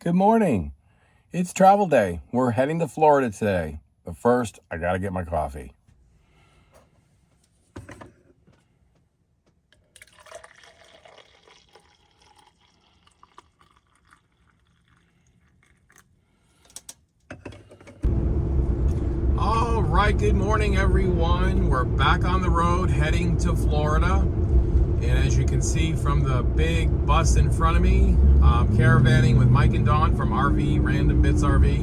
Good morning. It's travel day. We're heading to Florida today. But first, I gotta get my coffee. All right, good morning, everyone. We're back on the road heading to Florida. And as you can see from the big bus in front of me, caravanning with Mike and Dawn from Random Bits RV.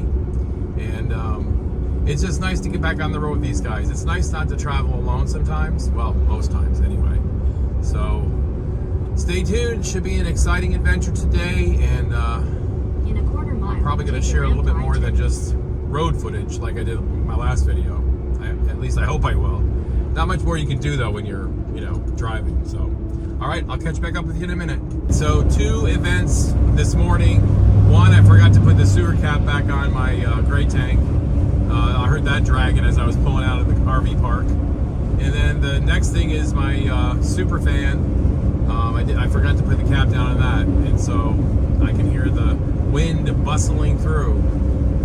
And it's just nice to get back on the road with these guys. It's nice not to travel alone sometimes. Well, most times anyway. So stay tuned. Should be an exciting adventure today. And in a quarter mile, I'm probably going to share a little bit more than just road footage like I did in my last video. At least I hope I will. Not much more you can do though when you're, driving. So, all right, I'll catch back up with you in a minute. So 2 events this morning. One, I forgot to put the sewer cap back on my gray tank. I heard that dragging as I was pulling out of the RV park. And then the next thing is my super fan. I forgot to put the cap down on that, and so I can hear the wind bustling through.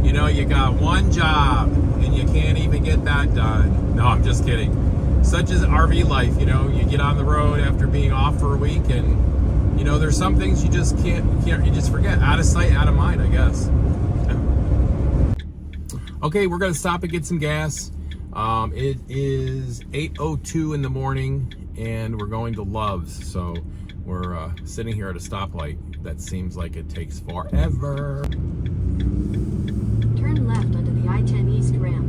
You got one job and you can't even get that done. No, I'm just kidding. Such as RV life, you get on the road after being off for a week, and there's some things you just you just forget. Out of sight, out of mind, I guess. Okay, we're gonna stop and get some gas. It is 8:02 in the morning, and we're going to Love's. So we're sitting here at a stoplight that seems like it takes forever. Turn left onto the I-10 East ramp.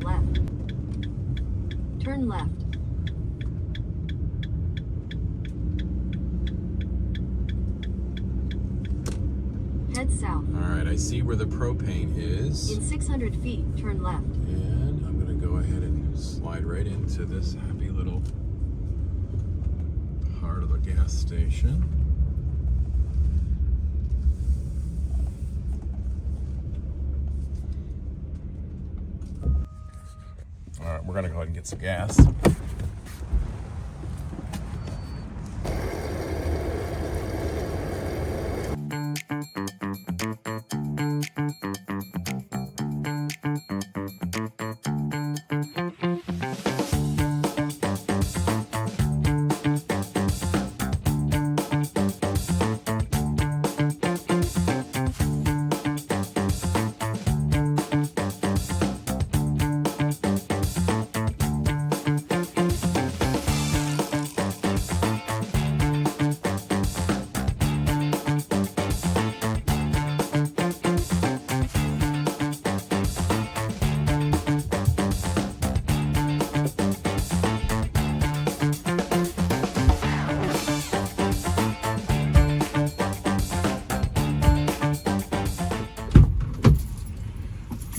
Left. Turn left. Head south. All right, I see where the propane is. In 600 feet, turn left. And I'm gonna go ahead and slide right into this happy little part of the gas station. All right, we're gonna go ahead and get some gas.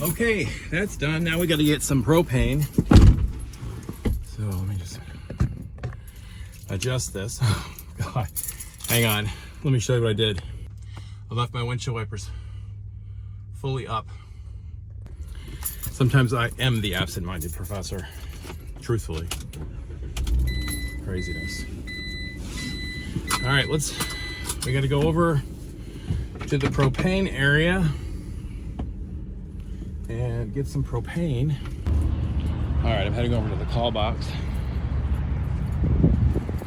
Okay, that's done. Now we got to get some propane. So let me just adjust this. Oh, God. Hang on. Let me show you what I did. I left my windshield wipers fully up. Sometimes I am the absent-minded professor. Truthfully. Craziness. All right, we got to go over to the propane area and get some propane. All right, I'm heading over to the call box.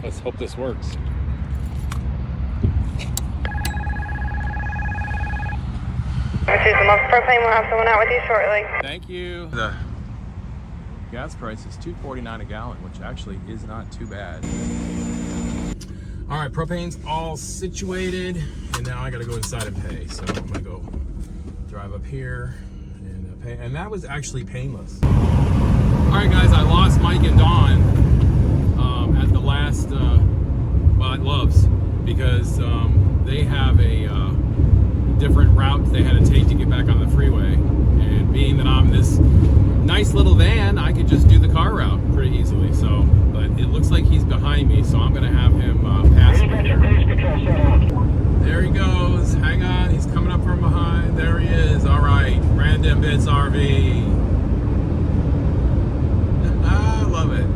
Let's hope this works. Receive the month propane. We'll have someone out with you shortly. Thank you. The gas price is $2.49 a gallon, which actually is not too bad. All right, propane's all situated, and now I gotta go inside and pay. So I'm gonna go drive up here and pay. And that was actually painless. All right, guys, I lost Mike and Dawn at the last, at Love's, because they have a different route they had to take to get back on the freeway. And being that I'm this nice little van, I could just do the car route pretty easily. So, but it looks like he's behind me, so I'm gonna have him pass me here. There he goes. Hang on, he's coming up from behind. There he is. All right, Random Bits RV. I love it.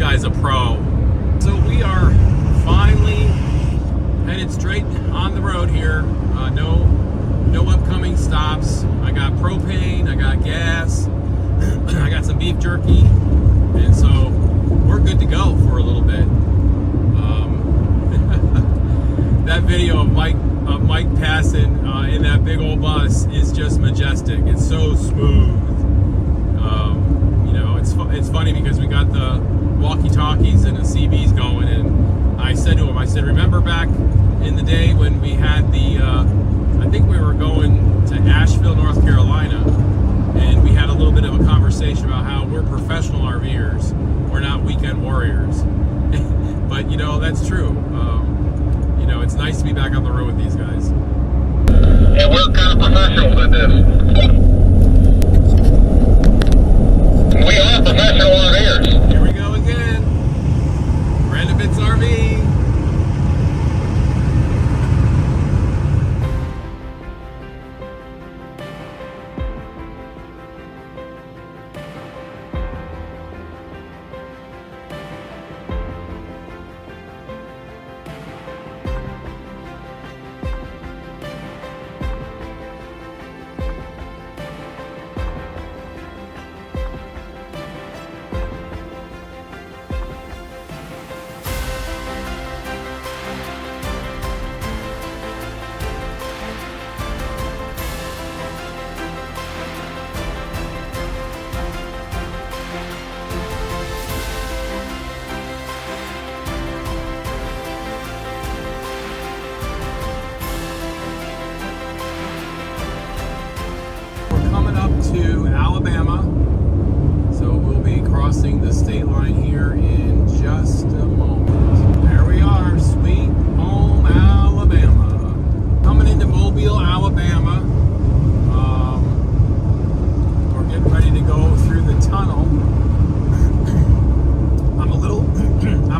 guy's a pro. So we are finally headed straight on the road here. No upcoming stops. I got propane, I got gas, I got some beef jerky, and so we're good to go for a little bit. That video of Mike passing in that big old bus is just majestic. It's so smooth. You know, it's funny because we got the walkie-talkies and the CBs going, and I said to him, I said, remember back in the day when we had the, I think we were going to Asheville, North Carolina, and we had a little bit of a conversation about how we're professional RVers, we're not weekend warriors. But you know, that's true. You know, it's nice to be back on the road with these guys. And we're kind of professionals at this. We are professional RVers. Here we go again. Random Bits RV. To Alabama, so we'll be crossing the state line here in just a moment. There we are, sweet home Alabama. Coming into Mobile, Alabama. We're getting ready to go through the tunnel. I'm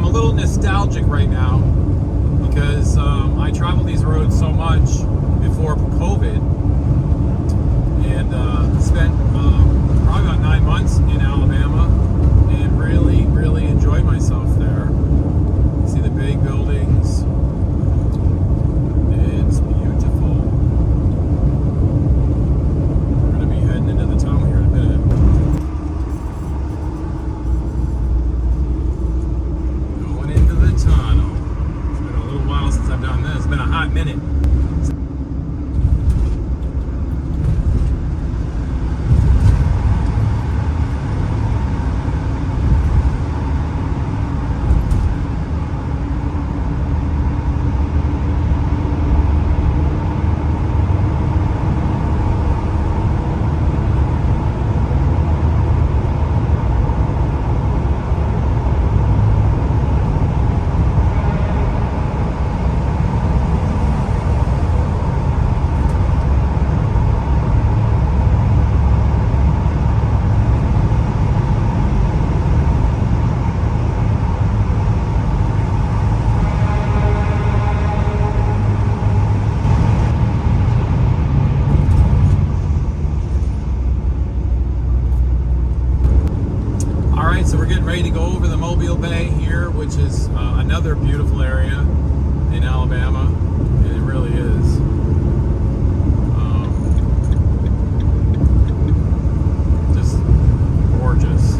a little nostalgic right now because I traveled these roads so much before COVID. And spent probably about 9 months in Alabama and really enjoyed myself there. See the big buildings. It's beautiful. We're going to be heading into the tunnel here in a minute. Going into the tunnel. It's been a little while since I've done this. It's been a hot minute. So we're getting ready to go over the Mobile Bay here, which is another beautiful area in Alabama, and it really is. Just gorgeous.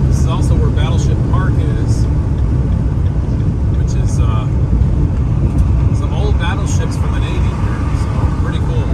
This is also where Battleship Park is, which is some old battleships from the Navy here, so pretty cool.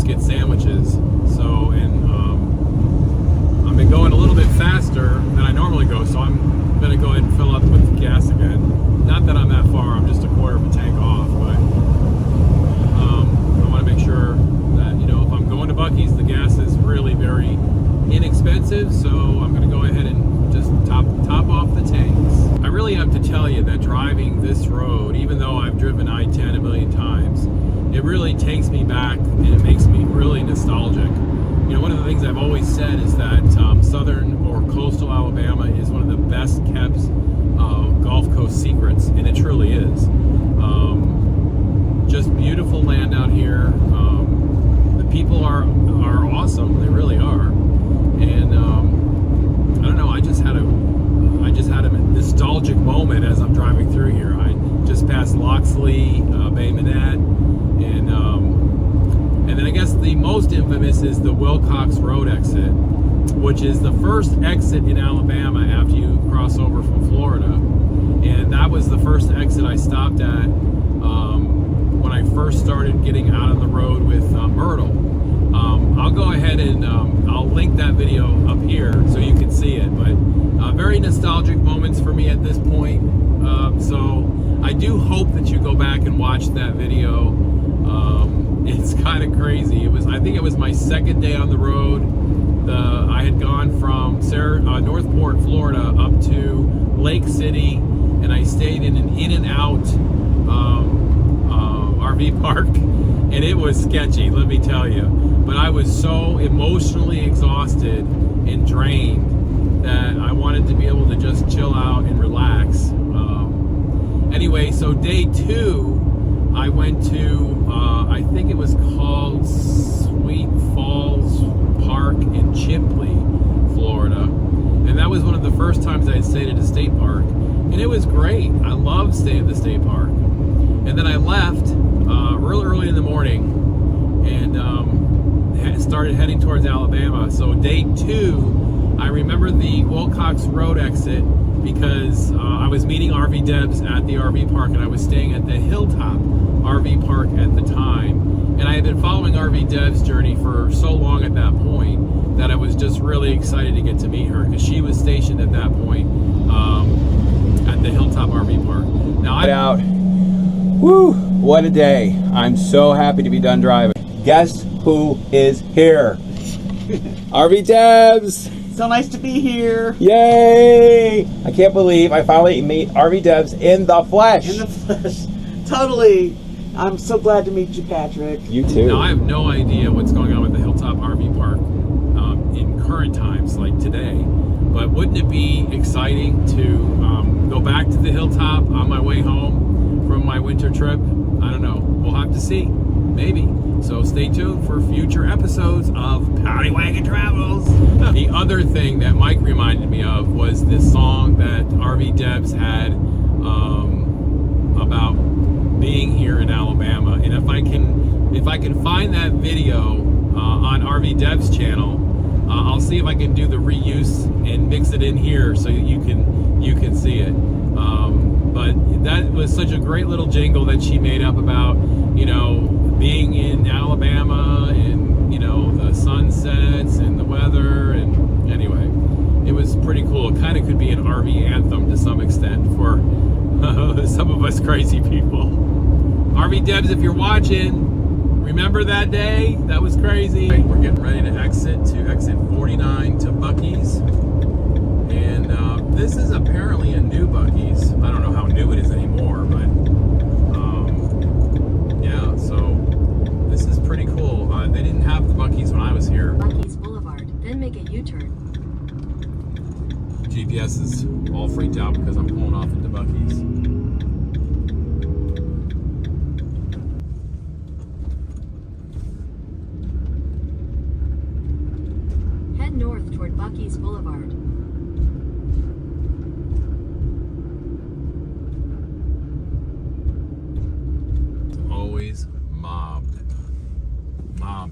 brisket sandwiches. So, and I've been going a little bit faster than I normally go, so I'm gonna go ahead and fill up with gas again. Not that I'm that far, I'm just a quarter of a tank off, but I want to make sure that, you know, if I'm going to Buc-ee's, the gas is really very inexpensive, so I'm gonna go ahead and just top off the tanks. I really have to tell you that driving this road, even though I've driven I-10 a million times, it really takes me back and it makes me really nostalgic. You know, one of the things I've always said is that southern or coastal Alabama is one of the best kept Gulf Coast secrets, and it truly is. Just beautiful land out here. The people are awesome, they really are. And I don't know, I just had a nostalgic moment as I'm driving through here. I just passed Loxley, Bay Minette, and then I guess the most infamous is the Wilcox Road exit, which is the first exit in Alabama after you cross over from Florida. And that was the first exit I stopped at when I first started getting out on the road with Myrtle. I'll go ahead and I'll link that video up here so you can see it. But very nostalgic moments for me at this point. So I do hope that you go back and watch that video. It's kind of crazy. I think it was my second day on the road. I had gone from Northport, Florida, up to Lake City, and I stayed in an in-and-out RV park, and it was sketchy, let me tell you. But I was so emotionally exhausted and drained that I wanted to be able to just chill out and relax. Anyway, so day 2, I went to, I think it was called Sweet Falls Park in Chipley, Florida. And that was one of the first times I had stayed at a state park. And it was great. I loved staying at the state park. And then I left real early in the morning and started heading towards Alabama. So day 2, I remember the Wilcox Road exit because I was meeting RV Debs at the RV park, and I was staying at the Hilltop RV park at the time. And I had been following RV Deb's journey for so long at that point that I was just really excited to get to meet her, because she was stationed at that point at the Hilltop RV park. Now I'm out. Woo! What a day. I'm so happy to be done driving. Guess who is here? RV Debs! So nice to be here. Yay! I can't believe I finally meet RV Debs in the flesh. In the flesh. Totally. I'm so glad to meet you, Patrick. You too. Now, I have no idea what's going on with the Hilltop RV Park in current times, like today. But wouldn't it be exciting to go back to the Hilltop on my way home from my winter trip? I don't know. We'll have to see. Maybe. So stay tuned for future episodes of Paddy Wagon Travels. The other thing that Mike reminded me of was this song that RV Debs had about being here in Alabama. And if I can find that video on RV Deb's channel, I'll see if I can do the reuse and mix it in here so you can see it. But that was such a great little jingle that she made up about, you know, being in Alabama and, you know, the sunsets and the weather. And anyway, it was pretty cool. It kind of could be an RV anthem to some extent for some of us crazy people. RV Debs, if you're watching, remember that day? That was crazy. We're getting ready to exit 49 to Buc-ee's. And this is apparently a new Buc-ee's. I don't know how new it is anymore, but yeah, so this is pretty cool. They didn't have the Buc-ee's when I was here. Buc-ee's Boulevard, then make a U-turn. GPS is all freaked out because I'm pulling off into Buc-ee's. Head north toward Buc-ee's Boulevard. Always mobbed,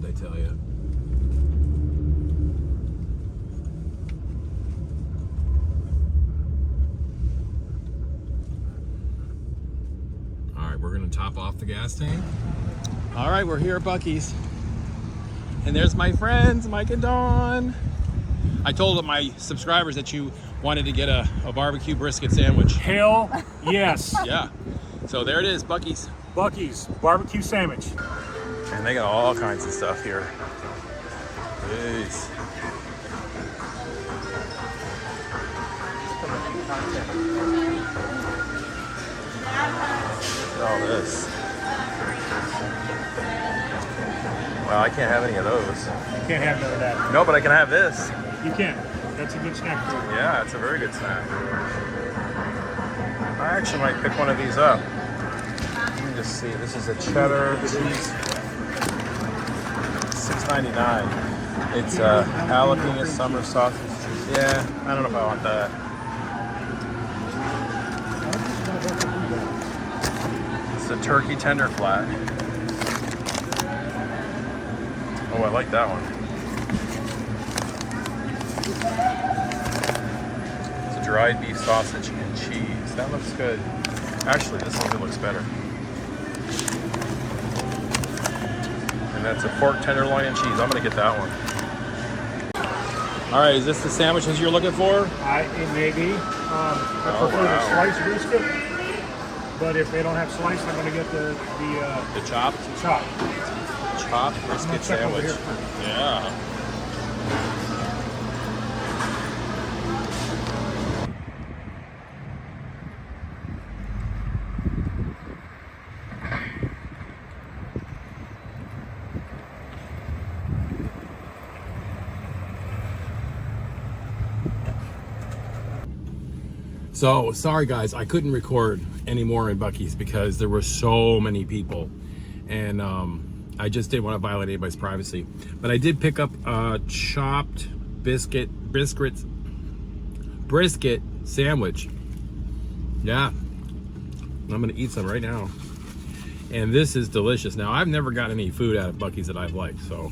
I tell you. All right, we're gonna top off the gas tank. All right, we're here at Buc-ee's. And there's my friends, Mike and Dawn. I told my subscribers that you wanted to get a barbecue brisket sandwich. Hell yes. Yeah. So there it is, Buc-ee's. Buc-ee's barbecue sandwich. And they got all kinds of stuff here. Jeez. Look at all this. Well, I can't have any of those. You can't have none of that. No, but I can have this. You can. That's a good snack for you. Yeah, it's a very good snack. I actually might pick one of these up. Let me just see. This is a cheddar cheese. $6.99. It's jalapeno summer sausage cheese. Yeah, I don't know if I want that. It's a turkey tender flat. Oh, I like that one. It's a dried beef sausage and cheese. That looks good. Actually, this one looks better. And that's a pork tenderloin and cheese. I'm gonna get that one. All right, is this the sandwiches you're looking for? It may be. I prefer the sliced brisket, but if they don't have sliced, I'm gonna get the chopped? chopped. Chopped brisket sandwich. Yeah. So, sorry guys, I couldn't record anymore in Buc-ee's because there were so many people. And I just didn't want to violate anybody's privacy. But I did pick up a chopped brisket sandwich. Yeah. I'm going to eat some right now. And this is delicious. Now, I've never gotten any food out of Buc-ee's that I've liked, so.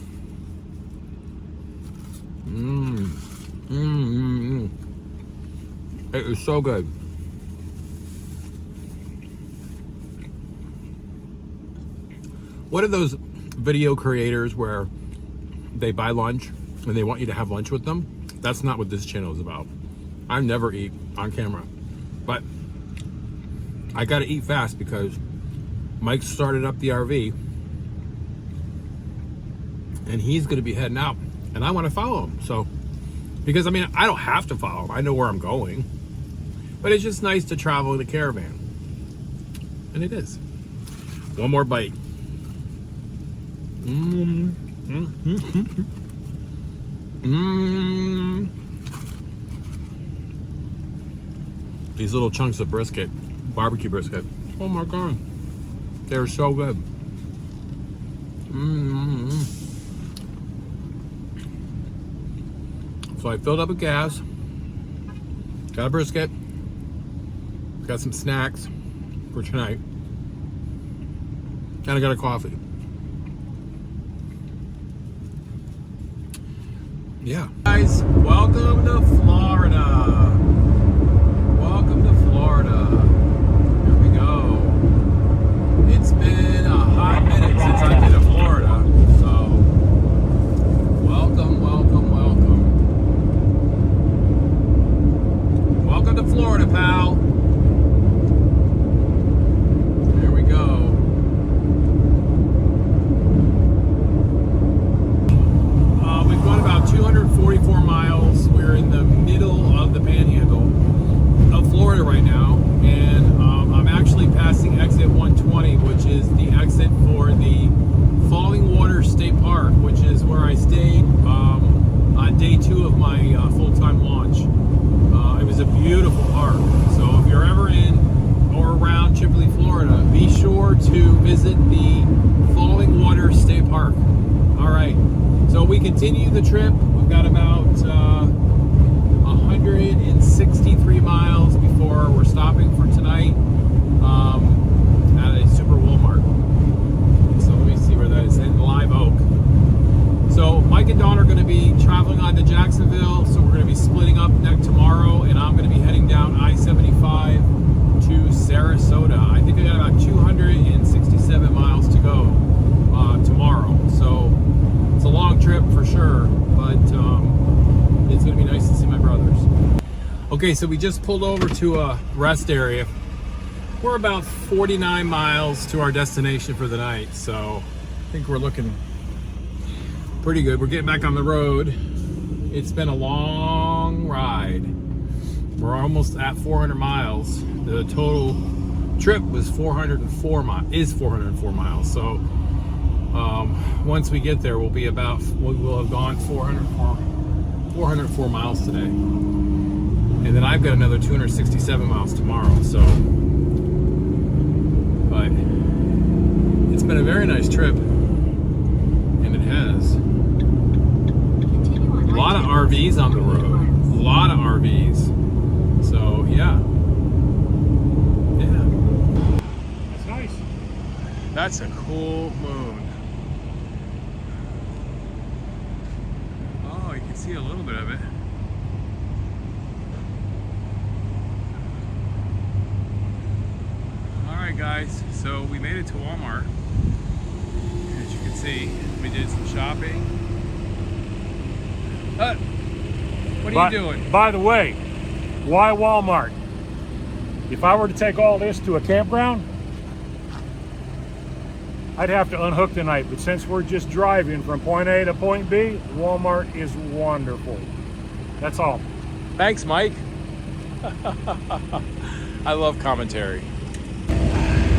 It is so good. What are those video creators where they buy lunch and they want you to have lunch with them? That's not what this channel is about. I never eat on camera, but I gotta eat fast because Mike started up the RV and he's gonna be heading out and I want to follow him. So, because I mean, I don't have to follow him. I know where I'm going, but it's just nice to travel in a caravan. And it is. One more bite. These little chunks of brisket, barbecue brisket. Oh my God. They're so good. So I filled up with gas, got a brisket, got some snacks for tonight, and I got a coffee. Yeah. Guys, welcome to Florida. Welcome to Florida. Here we go. It's been a hot minute since I've been to Florida, so welcome, welcome, welcome. Welcome to Florida, pal. There we go. We've gone about 244 miles. We're in the middle of the panhandle of Florida right now, and I'm actually passing exit 120, which is the exit for the Falling Water State Park, which is where I stayed on day 2 of my full-time launch. It was a beautiful park. So if you're ever in or around Chipley, Florida, be sure to visit the Falling Water State Park. All right, so we continue the trip. We've got about 163 miles before we're stopping for tonight at a Super Walmart. So let me see where that is, in Live Oak. So Mike and Dawn are going to be traveling on to Jacksonville, so we're going to be splitting up tomorrow, and I'm going to be heading down I-75 to Sarasota. I think I got about 267 miles to go tomorrow. So it's a long Okay, so we just pulled over to a rest area. We're about 49 miles to our destination for the night, so I think we're looking pretty good. We're getting back on the road. It's been a long ride. We're almost at 400 miles. The total trip was 404 miles. So once we get there, we'll have gone 404 miles today. And then I've got another 267 miles tomorrow. So, but it's been a very nice trip, and it has. A lot of RVs on the road. A lot of RVs. So yeah. That's nice. That's a cool moon. Oh, you can see a little bit of it. Alright guys, so we made it to Walmart. As you can see, we did some shopping. What are you doing? By the way, why Walmart? If I were to take all this to a campground, I'd have to unhook tonight. But since we're just driving from point A to point B, Walmart is wonderful. That's all. Thanks, Mike. I love commentary.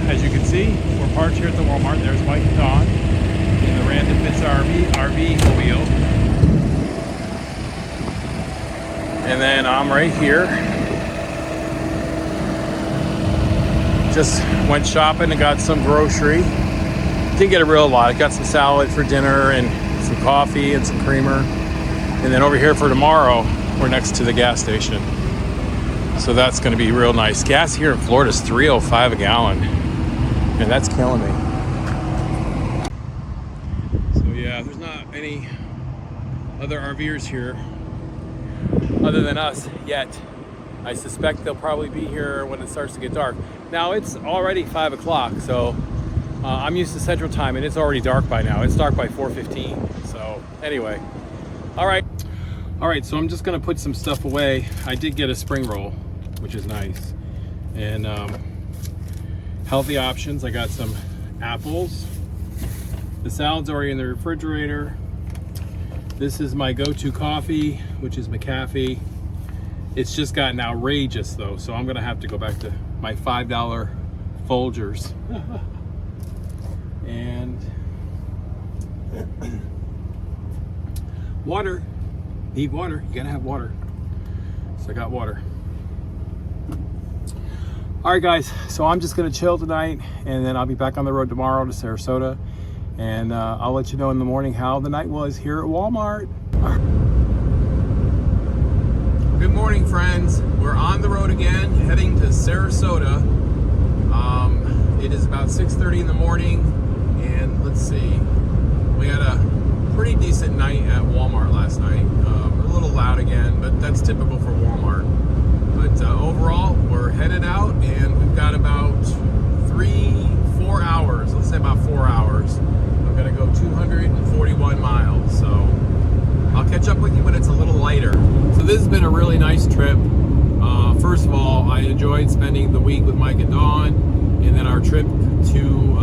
As you can see, we're parked here at the Walmart. There's Mike and Don in the Random Bits RV mobile. And then I'm right here. Just went shopping and got some grocery. Didn't get a real lot. I got some salad for dinner and some coffee and some creamer. And then over here for tomorrow, we're next to the gas station. So that's gonna be real nice. Gas here in Florida is $3.05 a gallon. And that's killing me. So yeah, there's not any other RVers here other than us yet. I suspect they'll probably be here when it starts to get dark. Now it's already 5 o'clock, so I'm used to Central Time and it's already dark by now. It's dark by 4:15. So anyway, all right, so I'm just gonna put some stuff away. I did get a spring roll, which is nice. And healthy options, I got some apples. The salad's already in the refrigerator. This is my go-to coffee, which is McCafe. It's just gotten outrageous though, so I'm gonna have to go back to my $5 Folgers. And water. Need water. You gotta have water. So I got water. All right, guys. So I'm just gonna chill tonight, and then I'll be back on the road tomorrow to Sarasota, and I'll let you know in the morning how the night was here at Walmart. Good morning, friends. We're on the road again, heading to Sarasota. It is about 6:30 in the morning, and let's see. We had a pretty decent night at Walmart last night. A little loud again, but that's typical for Walmart. But overall, we're headed out, and we've got about 4 hours. Let's say about 4 hours. I'm gonna go 241 miles. So I'll catch up with you when it's a little lighter. So this has been a really nice trip. First of all, I enjoyed spending the week with Mike and Dawn, and then our trip to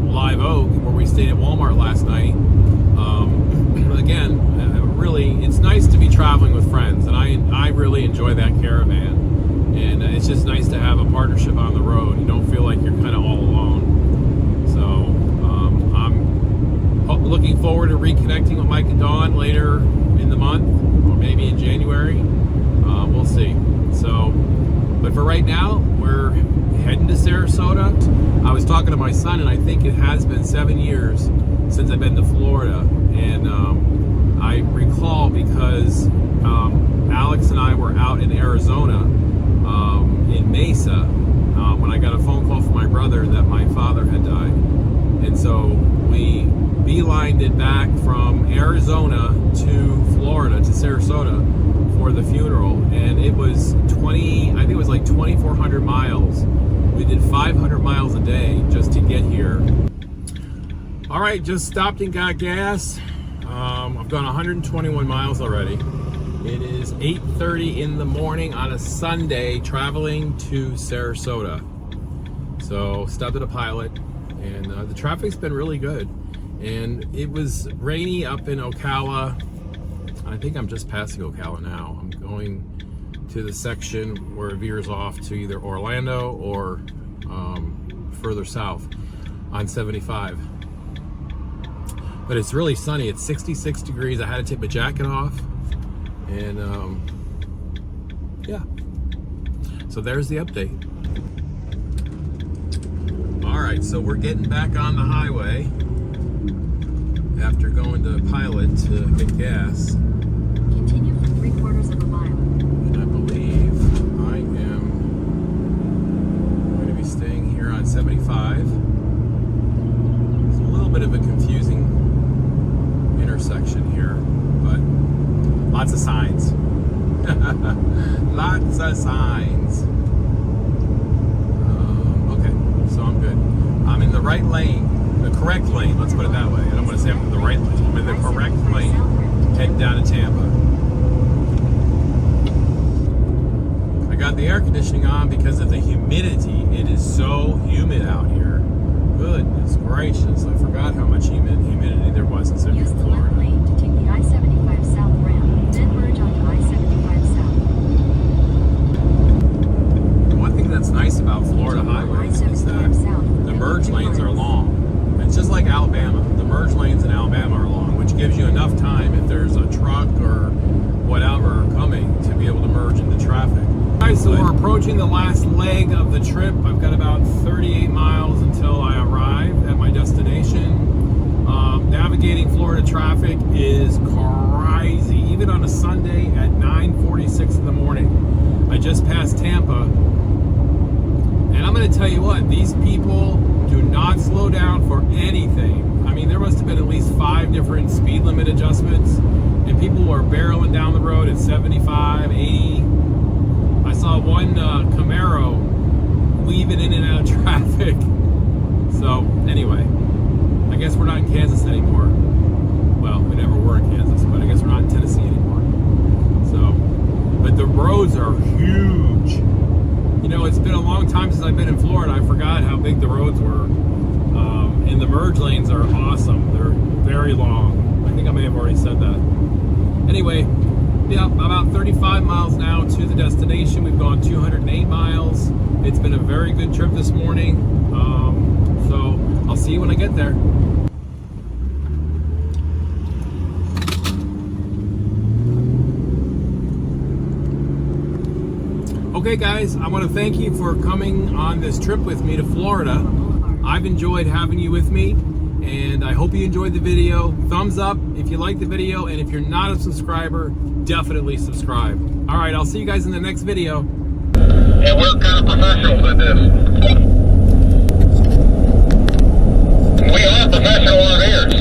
Live Oak, where we stayed at Walmart last night. Again, really, it's nice to be traveling with friends, and I really enjoy that caravan. And it's just nice to have a partnership on the road. You don't feel like you're kind of all alone. So I'm looking forward to reconnecting with Mike and Dawn later in the month, or maybe in January. We'll see. So, but for right now, we're heading to Sarasota. I was talking to my son, and I think it has been 7 years since I've been to Florida. And I recall because Alex and I were out in Arizona in Mesa when I got a phone call from my brother that my father had died. And so we beelined it back from Arizona to Florida, to Sarasota, for the funeral. And it was 2,400 miles. We did 500 miles a day just to get here. All right, just stopped and got gas. I've gone 121 miles already. It is 8:30 in the morning on a Sunday, traveling to Sarasota. So stopped at a pilot, and the traffic's been really good. And it was rainy up in Ocala. I think I'm just passing Ocala now. I'm going to the section where it veers off to either Orlando or further south on 75. But it's really sunny. It's 66 degrees. I had to take my jacket off. And yeah. So there's the update. All right, so we're getting back on the highway after going to Pilot to get gas. Continue for 3/4 of a mile. And I believe I am going to be staying here on 75. It's a little bit of a confusing intersection here, but lots of signs. Lots of signs. Okay, so I'm good. I'm in the right lane, the correct lane, let's put it that way. I don't want to say I'm in the right lane. I'm in the correct lane, heading down to Tampa. I got the air conditioning on because of the humidity. It is so humid out here. Goodness gracious, I forgot how much humidity there was in Use Central the left Florida. lane to take the I-75 South ramp, then merge onto I-75 South. One thing that's nice about Florida highways is that the merge lanes are long. It's just like Alabama. The merge lanes in Alabama are long, which gives you enough time if there's a truck or whatever coming to be able to merge into traffic. All right, so we're approaching the last leg of the trip. I've got about 38 miles until I arrive at my destination. Navigating Florida traffic is crazy, even on a Sunday at 9:46 in the morning. I just passed Tampa, and I'm going to tell you what, these people do not slow down for anything. I mean, there must have been at least 5 different speed limit adjustments, and people were barreling down the road at 75, 80. I saw one Camaro weaving in and out of traffic. So, anyway, I guess we're not in Kansas anymore. Well, we never were in Kansas, but I guess we're not in Tennessee anymore. So, but the roads are huge. You know, it's been a long time since I've been in Florida. I forgot how big the roads were. And the merge lanes are awesome. They're very long. I think I may have already said that. Anyway, yeah, about 35 miles now to the destination. We've gone 208 miles. It's been a very good trip this morning. So I'll see you when I get there. Okay guys, I want to thank you for coming on this trip with me to Florida. I've enjoyed having you with me, and I hope you enjoyed the video. Thumbs up if you like the video, and if you're not a subscriber, definitely subscribe. All right, I'll see you guys in the next video. And we're kind of professionals at this. We are professional RVers.